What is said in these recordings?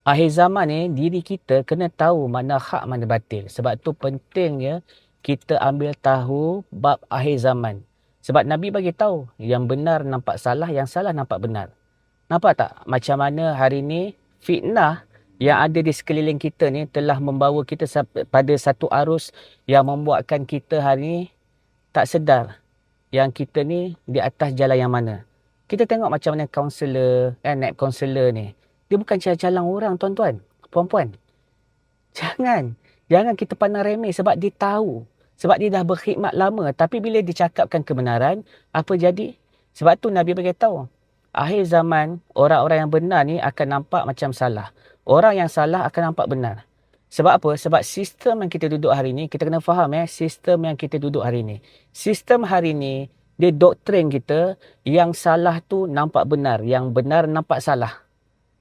Akhir zaman ni, diri kita kena tahu mana hak, mana batil. Sebab tu pentingnya kita ambil tahu bab akhir zaman. Sebab Nabi bagi tahu, yang benar nampak salah, yang salah nampak benar. Nampak tak? Macam mana hari ni fitnah yang ada di sekeliling kita ni telah membawa kita pada satu arus yang membuatkan kita hari ni tak sedar yang kita ni di atas jalan yang mana. Kita tengok macam mana kaunselor, naib kaunselor ni. Dia bukan calang-calang orang, tuan-tuan, puan-puan. Jangan. Jangan kita pandang remeh sebab dia tahu. Sebab dia dah berkhidmat lama. Tapi bila dicakapkan kebenaran, apa jadi? Sebab tu Nabi beritahu, akhir zaman, orang-orang yang benar ni akan nampak macam salah. Orang yang salah akan nampak benar. Sebab apa? Sebab sistem yang kita duduk hari ni, kita kena faham sistem yang kita duduk hari ni. Sistem hari ni, dia doktrin kita, yang salah tu nampak benar, yang benar nampak salah.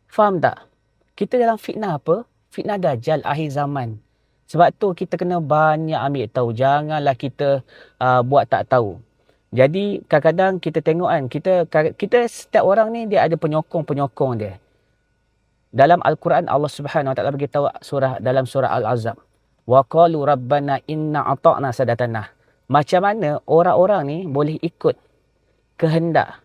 Faham tak? Kita dalam fitnah apa? Fitnah Dajjal akhir zaman. Sebab tu kita kena banyak ambil tahu. Janganlah kita buat tak tahu. Jadi kadang-kadang kita tengok kan, kita setiap orang ni dia ada penyokong-penyokong dia. Dalam Al-Quran Allah Subhanahu Wa Taala beritahu dalam surah Al-Azab. Wa qalu rabbana inna ata'na sadatana. Macam mana orang-orang ni boleh ikut kehendak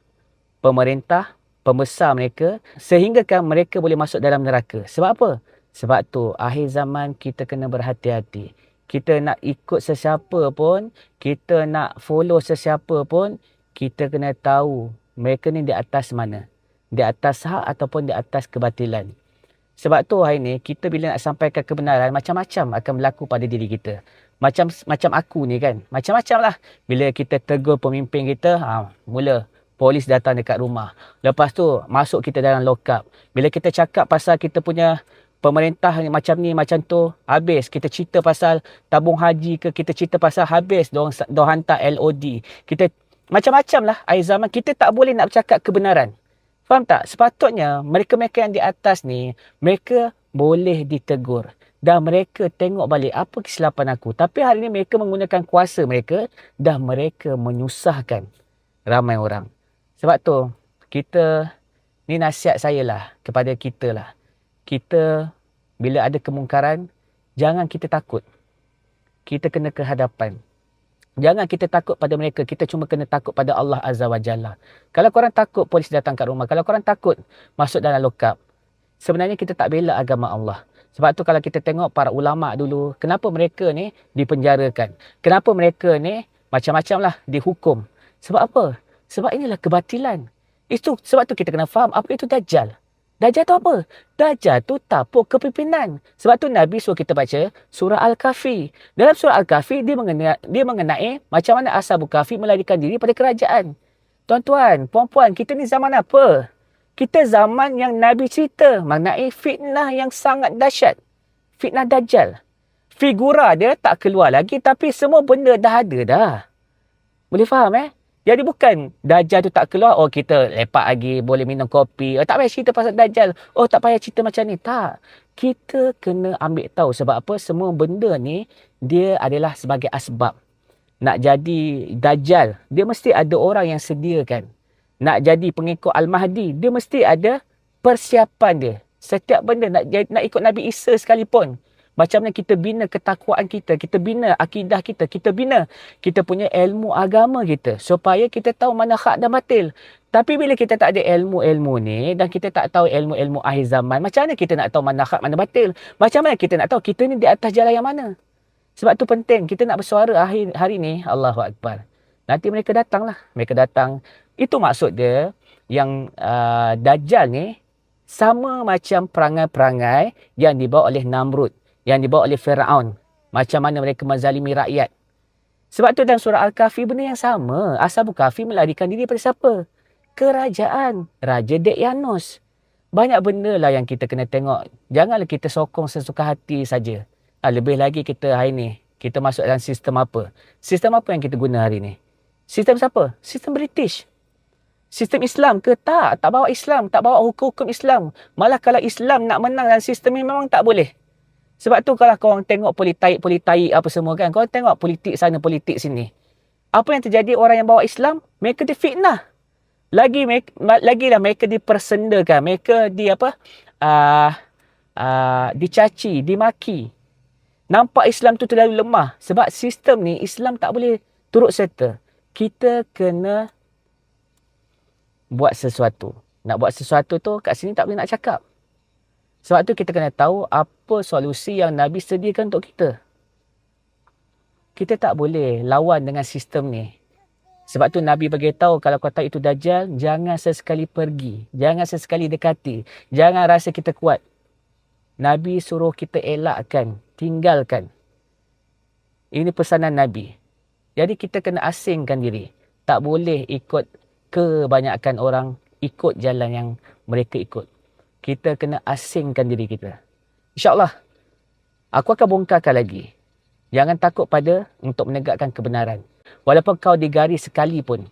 pemerintah, pembesar mereka sehinggakan mereka boleh masuk dalam neraka. Sebab apa? Sebab tu akhir zaman kita kena berhati-hati. Kita nak ikut sesiapa pun, kita nak follow sesiapa pun, kita kena tahu mereka ni di atas mana. Di atas hak ataupun di atas kebatilan. Sebab tu hari ni kita bila nak sampaikan kebenaran macam-macam akan berlaku pada diri kita. Macam aku ni kan. Macam-macam lah. Bila kita tegur pemimpin kita, mula polis datang dekat rumah. Lepas tu masuk kita dalam lock up. Bila kita cakap pasal kita punya pemerintah ni macam tu, habis kita cerita pasal tabung haji ke, kita cerita pasal habis diorang hantar LOD. Kita macam-macam lah akhir zaman. Kita tak boleh nak bercakap kebenaran. Faham tak? Sepatutnya mereka-mereka yang di atas ni, mereka boleh ditegur. Dan mereka tengok balik apa kesilapan aku. Tapi hari ni mereka menggunakan kuasa mereka dan mereka menyusahkan ramai orang. Sebab tu, kita, ni nasihat saya lah kepada kita lah. Kita, bila ada kemungkaran, jangan kita takut. Kita kena ke hadapan. Jangan kita takut pada mereka. Kita cuma kena takut pada Allah Azza wa Jalla. Kalau korang takut polis datang kat rumah. Kalau korang takut masuk dalam lock up. Sebenarnya kita tak bela agama Allah. Sebab tu kalau kita tengok para ulama' dulu. Kenapa mereka ni dipenjarakan? Kenapa mereka ni macam-macam lah dihukum? Sebab apa? Sebab inilah kebatilan. Itu sebab tu kita kena faham apa itu Dajjal. Dajjal tu apa? Dajjal tu tapuk kepimpinan. Sebab tu Nabi suruh kita baca surah Al-Kahfi. Dalam surah Al-Kahfi dia mengenai macam mana Ashabul Kahfi melarikan diri pada kerajaan. Tuan-tuan, puan-puan, kita ni zaman apa? Kita zaman yang Nabi cerita mengenai fitnah yang sangat dahsyat. Fitnah Dajjal. Figura dia tak keluar lagi tapi semua benda dah ada dah. Boleh faham Jadi bukan Dajjal tu tak keluar, oh kita lepak lagi, boleh minum kopi. Oh, tak payah cerita pasal Dajjal. Oh tak payah cerita macam ni. Tak. Kita kena ambil tahu sebab apa semua benda ni dia adalah sebagai asbab. Nak jadi Dajjal, dia mesti ada orang yang sediakan. Nak jadi pengikut Al-Mahdi, dia mesti ada persiapan dia. Setiap benda nak ikut Nabi Isa sekalipun. Macam mana kita bina ketakwaan kita bina akidah kita bina kita punya ilmu agama kita supaya kita tahu mana hak dan batil. Tapi bila kita tak ada ilmu-ilmu ni dan kita tak tahu ilmu-ilmu akhir zaman, macam mana kita nak tahu mana hak mana batil? Macam mana kita nak tahu kita ni di atas jalan yang mana? Sebab tu penting kita nak bersuara akhir hari ni, Allahu Akbar. Nanti mereka datang lah. Mereka datang. Itu maksud dia yang Dajjal ni sama macam perangai-perangai yang dibawa oleh Namrud. Yang dibawa oleh Fir'aun. Macam mana mereka menzalimi rakyat. Sebab tu dalam surah Al-Kahfi benda yang sama. Ashabul Kahfi melarikan diri pada siapa? Kerajaan. Raja Daqyanus. Banyak benda lah yang kita kena tengok. Janganlah kita sokong sesuka hati saja. Lebih lagi kita hari ni. Kita masuk dalam sistem apa? Sistem apa yang kita guna hari ni? Sistem siapa? Sistem British. Sistem Islam ke? Tak. Tak bawa Islam. Tak bawa hukum-hukum Islam. Malah kalau Islam nak menang dalam sistem ni memang tak boleh. Sebab tu kalau korang tengok politik apa semua kan. Korang tengok politik sana, politik sini. Apa yang terjadi orang yang bawa Islam? Mereka difitnah. Lagilah mereka dipersendakan. Mereka dicaci, dimaki. Nampak Islam tu terlalu lemah. Sebab sistem ni Islam tak boleh turut serta. Kita kena buat sesuatu. Nak buat sesuatu tu kat sini tak boleh nak cakap. Sebab tu kita kena tahu apa solusi yang Nabi sediakan untuk kita. Kita tak boleh lawan dengan sistem ni. Sebab tu Nabi beritahu kalau kau tahu itu Dajjal, jangan sesekali pergi. Jangan sesekali dekati. Jangan rasa kita kuat. Nabi suruh kita elakkan, tinggalkan. Ini pesanan Nabi. Jadi kita kena asingkan diri. Tak boleh ikut kebanyakan orang ikut jalan yang mereka ikut. Kita kena asingkan diri kita. InsyaAllah, aku akan bongkarkan lagi. Jangan takut pada untuk menegakkan kebenaran. Walaupun kau digari sekalipun,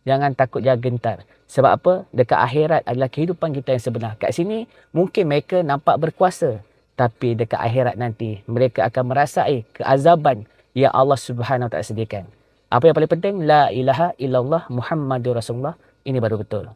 jangan takut, jangan gentar. Sebab apa? Dekat akhirat adalah kehidupan kita yang sebenar. Kat sini, mungkin mereka nampak berkuasa. Tapi dekat akhirat nanti, mereka akan merasai keazaban yang Allah Subhanahu Wa Taala sediakan. Apa yang paling penting? La ilaha illallah Muhammadur Rasulullah. Ini baru betul.